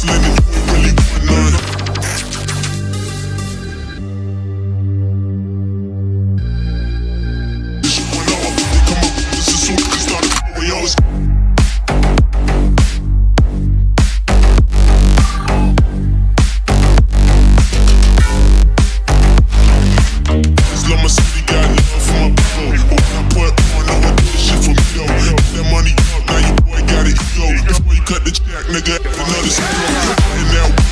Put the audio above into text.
hustling and you ain't really want none. This shit went off, they come up with this as soon as we started going, yo, it's love my city, got love for my people. When I put on, know I do this shit for me though. Get that money up, now your boy got it ego. That's why you cut the check, nigga. Another zero. And now